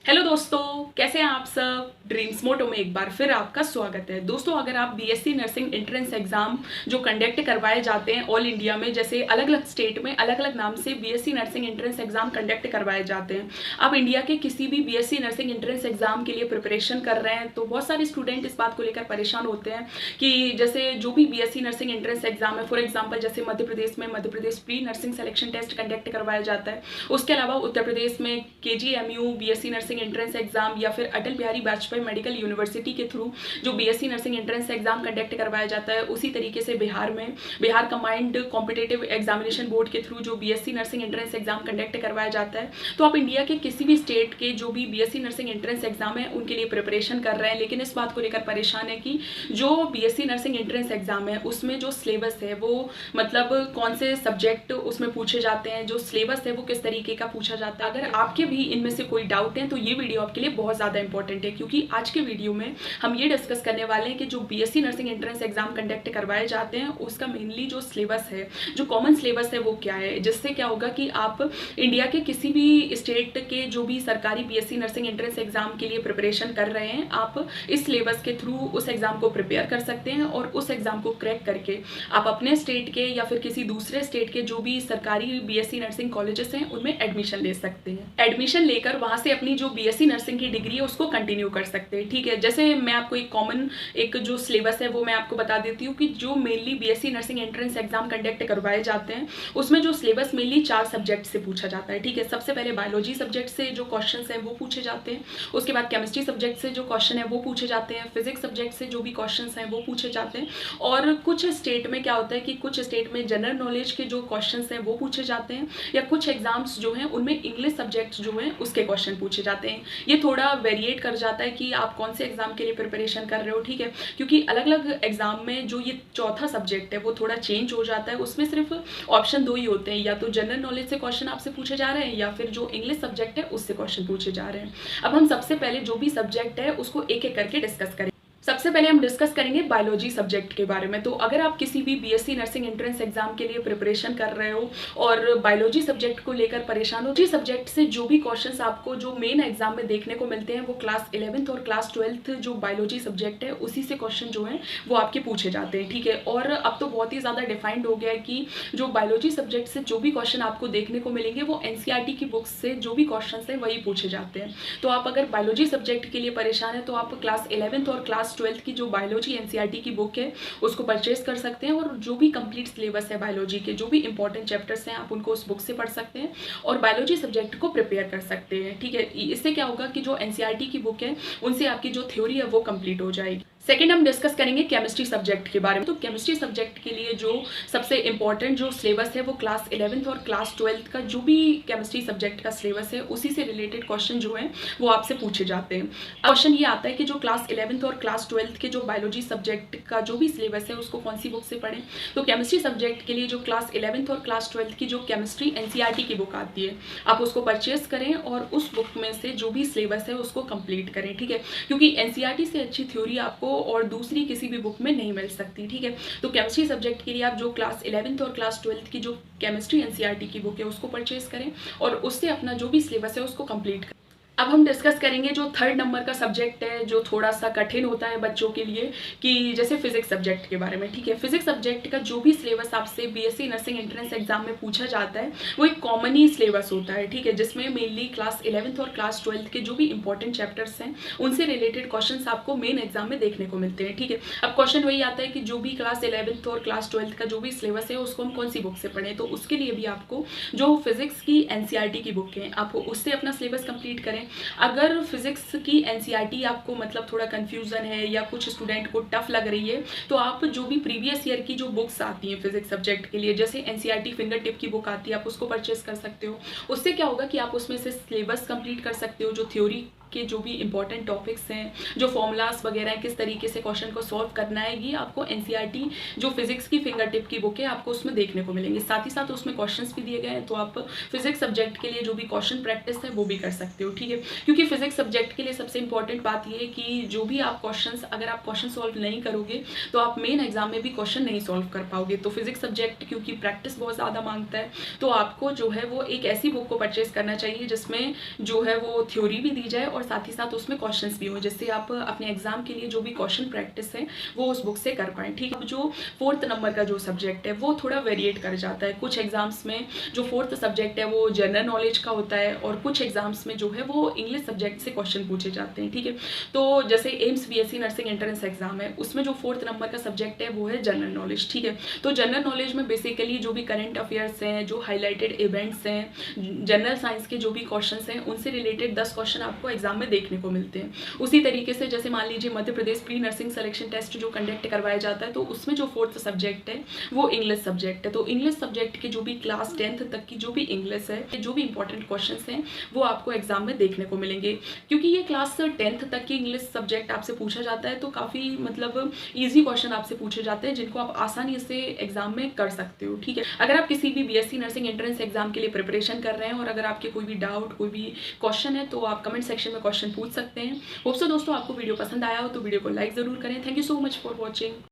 Hello दोस्तों, कैसे हैं आप सब। ड्रीम्स मोटो में एक बार फिर आपका स्वागत है। दोस्तों, अगर आप बीएससी नर्सिंग एंट्रेंस एग्जाम जो कंडक्ट करवाए जाते हैं ऑल इंडिया में, जैसे अलग अलग स्टेट में अलग अलग नाम से BSc nursing entrance exam conduct करवाए जाते हैं। आप इंडिया के किसी भी बीएससी नर्सिंग एंट्रेंस एग्जाम के लिए प्रिपरेशन कर रहे हैं तो बहुत सारे स्टूडेंट इस बात को लेकर परेशान होते हैं कि जैसे जो भी बीएससी नर्सिंग एंट्रेंस एग्जाम है, फॉर एग्जाम्पल जैसे मध्य प्रदेश में Madhya Pradesh pre nursing selection test conduct करवाया जाता है। उसके अलावा उत्तर प्रदेश में KGMU BSc nursing entrance exam या फिर अटल बिहारी वाजपेयी मेडिकल यूनिवर्सिटी के थ्रू जो BSc nursing entrance exam conduct करवाया जाता है, उसी तरीके से बिहार में Bihar combined competitive examination board के थ्रू जो BSc nursing entrance exam conduct करवाया जाता है। तो आप इंडिया के किसी भी स्टेट के जो भी बीएससी नर्सिंग एंट्रेंस एग्जाम है उनके लिए प्रिपरेशन कर रहे हैं, लेकिन इस बात को लेकर परेशान है कि जो बीएससी नर्सिंग एंट्रेंस एग्जाम है उसमें जो सिलेबस है वो मतलब कौन से सब्जेक्ट उसमें पूछे जाते हैं, जो सिलेबस है वो किस तरीके का पूछा जाता है। अगर आपके भी इनमें से कोई डाउट है तो ये वीडियो आपके लिए बहुत ज़्यादा इंपॉर्टेंट है, क्योंकि आज के वीडियो में हम ये डिस्कस करने वाले हैं कि जो BSc nursing entrance exam conduct करवाए जाते हैं उसका मेनली जो सिलेबस है, जो कॉमन सिलेबस है वो क्या है, जिससे क्या होगा कि आप इंडिया के किसी भी स्टेट के जो भी सरकारी बीएससी नर्सिंग एंट्रेंस एग्जाम के लिए प्रिपरेशन कर रहे हैं, आप इस सिलेबस के थ्रू उस एग्जाम को प्रिपेयर कर सकते हैं और उस एग्जाम को क्रैक करके आप अपने स्टेट के या फिर किसी दूसरे स्टेट के जो भी सरकारी बीएससी नर्सिंग कॉलेजेस हैं उनमें एडमिशन ले सकते हैं। एडमिशन लेकर वहां से अपनी जो बीएससी नर्सिंग की डिग्री है उसको कंटिन्यू कर सकते हैं। ठीक है, जैसे मैं आपको एक कॉमन एक जो सिलेबस है वो मैं आपको बता देती हूँ कि जो mainly BSc nursing entrance exam conduct करवाए जाते हैं उसमें जो सिलेबस मेनली 4 सब्जेक्ट से पूछा जाता है। ठीक है, सबसे पहले बायोलॉजी सब्जेक्ट से जो क्वेश्चन है वो पूछे जाते हैं, उसके बाद केमिस्ट्री सब्जेक्ट से जो क्वेश्चन है वो पूछे जाते हैं, फिजिक्स सब्जेक्ट से जो भी क्वेश्चन है वो पूछे जाते हैं, और कुछ स्टेट में क्या होता है कि कुछ स्टेट में जनरल नॉलेज के जो क्वेश्चन हैं वो पूछे जाते हैं, या कुछ एग्जाम्स जो हैं उनमें इंग्लिश सब्जेक्ट जो हैं उसके क्वेश्चन पूछे जाते हैं। ये थोड़ा वेरिएट कर जाता है कि आप कौन से एग्जाम के लिए प्रिपरेशन कर रहे हो। ठीक है, क्योंकि अलग अलग एग्जाम में जो ये चौथा सब्जेक्ट है वो थोड़ा चेंज हो जाता है। उसमें सिर्फ ऑप्शन 2 ही होते हैं, या तो जनरल नॉलेज से क्वेश्चन आपसे पूछे जा रहे हैं या फिर जो इंग्लिश सब्जेक्ट है उससे क्वेश्चन पूछे जा रहे हैं। अब हम सबसे पहले जो भी सब्जेक्ट है उसको एक एक करके डिस्कस करें। सबसे पहले हम डिस्कस करेंगे बायोलॉजी सब्जेक्ट के बारे में। तो अगर आप किसी भी बीएससी नर्सिंग एंट्रेंस एग्जाम के लिए प्रिपरेशन कर रहे हो और बायोलॉजी सब्जेक्ट को लेकर परेशान हो, जी सब्जेक्ट से जो भी क्वेश्चंस आपको जो मेन एग्जाम में देखने को मिलते हैं वो क्लास 11th और क्लास 12th जो बायोलॉजी सब्जेक्ट है उसी से क्वेश्चन जो है वो आपके पूछे जाते हैं। ठीक है, और अब तो बहुत ही ज़्यादा डिफाइंड हो गया है कि जो बायोलॉजी सब्जेक्ट से जो भी क्वेश्चन आपको देखने को मिलेंगे वो एनसीईआरटी की बुक्स से जो भी क्वेश्चन है वही पूछे जाते हैं। तो आप अगर बायोलॉजी सब्जेक्ट के लिए परेशान है तो आप क्लास 11th और क्लास 12th की जो बायोलॉजी एनसीईआरटी की बुक है उसको परचेज कर सकते हैं, और जो भी कंप्लीट सिलेबस है बायोलॉजी के जो भी इंपॉर्टेंट चैप्टर्स हैं आप उनको उस बुक से पढ़ सकते हैं और बायोलॉजी सब्जेक्ट को प्रिपेयर कर सकते हैं। ठीक है, इससे क्या होगा कि जो एनसीईआरटी की बुक है उनसे आपकी जो थ्योरी है वो कंप्लीट हो जाएगी। सेकेंड हम डिस्कस करेंगे केमिस्ट्री सब्जेक्ट के बारे में। तो केमिस्ट्री सब्जेक्ट के लिए जो सबसे इंपॉर्टेंट जो सिलेबस है वो क्लास 11th और क्लास 12th का जो भी केमिस्ट्री सब्जेक्ट का सिलेबस है उसी से रिलेटेड क्वेश्चन जो है वो आपसे पूछे जाते हैं। क्वेश्चन ये आता है कि जो क्लास 11th और क्लास 12th के जो बायोलॉजी सब्जेक्ट का जो भी सिलेबस है उसको कौन सी बुक से पढ़ें। तो केमिस्ट्री सब्जेक्ट के लिए जो क्लास 11th और क्लास 12th की जो केमिस्ट्री एनसीईआरटी की बुक आती है आप उसको परचेज करें और उस बुक में से जो भी सिलेबस है उसको कंप्लीट करें। ठीक है, क्योंकि एनसीईआरटी से अच्छी थ्योरी आपको और दूसरी किसी भी बुक में नहीं मिल सकती। ठीक है, तो केमिस्ट्री सब्जेक्ट के लिए आप जो क्लास 11th और क्लास 12th की जो केमिस्ट्री एनसीईआरटी की बुक है उसको परचेज करें और उससे अपना जो भी सिलेबस है उसको कंप्लीट करें। अब हम डिस्कस करेंगे जो थर्ड नंबर का सब्जेक्ट है जो थोड़ा सा कठिन होता है बच्चों के लिए, कि जैसे फिजिक्स सब्जेक्ट के बारे में। ठीक है, फिजिक्स सब्जेक्ट का जो भी सिलेबस आपसे बीएससी नर्सिंग एंट्रेंस एग्जाम में पूछा जाता है वो एक कॉमन ही सिलेबस होता है। ठीक है, जिसमें मेनली क्लास 11th और क्लास 12th के जो भी इंपॉर्टेंट चैप्टर्स हैं उनसे रिलेटेड क्वेश्चन आपको मेन एग्जाम में देखने को मिलते हैं। ठीक है, अब क्वेश्चन वही आता है कि जो भी क्लास 11th और क्लास 12th का जो भी सिलेबस है उसको हम कौन सी बुक से पढ़ें। तो उसके लिए भी आपको जो फिजिक्स की एनसीईआरटी की बुक है आपको उससे अपना सिलेबस कंप्लीट करें। अगर फिजिक्स की एनसीईआरटी आपको मतलब थोड़ा कंफ्यूजन है या कुछ स्टूडेंट को टफ लग रही है तो आप जो भी प्रीवियस ईयर की जो बुक्स आती हैं फिजिक्स सब्जेक्ट के लिए, जैसे एनसीईआरटी फिंगर टिप की बुक आती है आप उसको परचेस कर सकते हो। उससे क्या होगा कि आप उसमें से सिलेबस कंप्लीट कर सकते हो, जो थ्योरी के जो भी इंपॉर्टेंट टॉपिक्स हैं, जो फॉर्मूलाज वगैरह हैं, किस तरीके से क्वेश्चन को सॉल्व करना है, ये आपको एनसीईआरटी जो फिजिक्स की फिंगर टिप की बुक है आपको उसमें देखने को मिलेंगे। साथ ही साथ उसमें क्वेश्चंस भी दिए गए हैं, तो आप फिजिक्स सब्जेक्ट के लिए जो भी क्वेश्चन प्रैक्टिस है वो भी कर सकते हो, ठीक है। क्योंकि फिजिक्स सब्जेक्ट के लिए सबसे इंपॉर्टेंट बात ये है कि जो भी आप क्वेश्चंस, अगर आप क्वेश्चन सॉल्व नहीं करोगे तो आप मेन एग्जाम में भी क्वेश्चन नहीं सॉल्व कर पाओगे। तो फिजिक्स सब्जेक्ट क्योंकि प्रैक्टिस बहुत ज़्यादा मांगता है, तो आपको जो है वो एक ऐसी बुक को परचेज करना चाहिए जिसमें जो है वो थ्योरी भी दी जाए और साथ ही साथ उसमें क्वेश्चंस भी हो, जिससे आप अपने एग्जाम के लिए जो भी क्वेश्चन प्रैक्टिस है वो उस बुक से कर पाएँ, ठीक है। अब जो 4th नंबर का जो सब्जेक्ट है वो थोड़ा वेरिएट कर जाता है। कुछ एग्जाम्स में जो 4th सब्जेक्ट है वो जनरल नॉलेज का होता है और कुछ एग्जाम्स में जो है वो इंग्लिश सब्जेक्ट से क्वेश्चन पूछे जाते हैं, ठीक है। तो जैसे AIIMS BSc nursing entrance exam है, उसमें जो 4th नंबर का सब्जेक्ट है वो है जनरल नॉलेज, ठीक है। तो जनरल नॉलेज में बेसिकली जो भी करंट अफेयर्स हैं, जो हाईलाइटेड इवेंट्स हैं, जनरल साइंस के जो भी क्वेश्चंस हैं उनसे रिलेटेड 10 क्वेश्चन आपको एग्जाम में देखने को मिलते हैं। उसी तरीके से जैसे मान लीजिए मध्य Pradesh pre nursing selection test जो कंडक्ट करवाया जाता है, तो उसमें जो 4th सब्जेक्ट है वो इंग्लिश सब्जेक्ट है। तो इंग्लिश सब्जेक्ट के जो भी क्लास 10th तक की जो भी इंग्लिश है, जो भी इंपॉर्टेंट क्वेश्चंस हैं वो आपको एग्जाम में देखने को मिलेंगे। क्योंकि ये क्लास 10th तक की इंग्लिश सब्जेक्ट आपसे पूछा जाता है, तो काफ़ी मतलब ईजी क्वेश्चन आपसे पूछे जाते हैं जिनको आप आसानी से एग्जाम में कर सकते हो, ठीक है। अगर आप किसी भी बीएससी नर्सिंग एंट्रेंस एग्जाम के लिए प्रिपरेशन कर रहे हैं और अगर आपके कोई भी डाउट, कोई भी क्वेश्चन है तो आप कमेंट सेक्शन में क्वेश्चन पूछ सकते हैं। होप सो दोस्तों आपको वीडियो पसंद आया हो तो वीडियो को लाइक ज़रूर करें। Thank you so much for watching.